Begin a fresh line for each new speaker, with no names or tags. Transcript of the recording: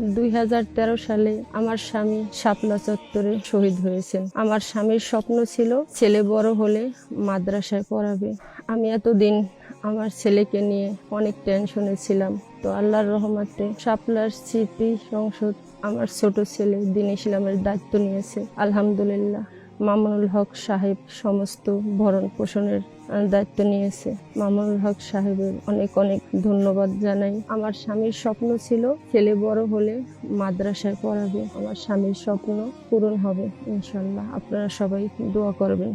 2013 সালে আমার স্বামী শাপলা চত্বরে শহীদ হয়েছেন। আমার স্বামীর স্বপ্ন ছিল ছেলে বড় হলে মাদ্রাসায় পড়াবে। আমি এতদিন আমার ছেলেকে নিয়ে অনেক টেনশনে ছিলাম। তো আল্লাহর রহমতে শাপলার স্মৃতি সংসদ আমার ছোট ছেলে দ্বীন ইসলামের দায়িত্ব নিয়েছে। আলহামদুলিল্লাহ, মামুনুল হক সাহেব সমস্ত ভরণ পোষণের দায়িত্ব নিয়েছে। মামুনুল হক সাহেবের অনেক অনেক ধন্যবাদ জানাই। আমার স্বামীর স্বপ্ন ছিল ছেলে বড় হলে মাদ্রাসায় পড়াবে। আমার স্বামীর স্বপ্ন পূরণ হবে ইনশাল্লাহ। আপনারা সবাই দোয়া করবেন।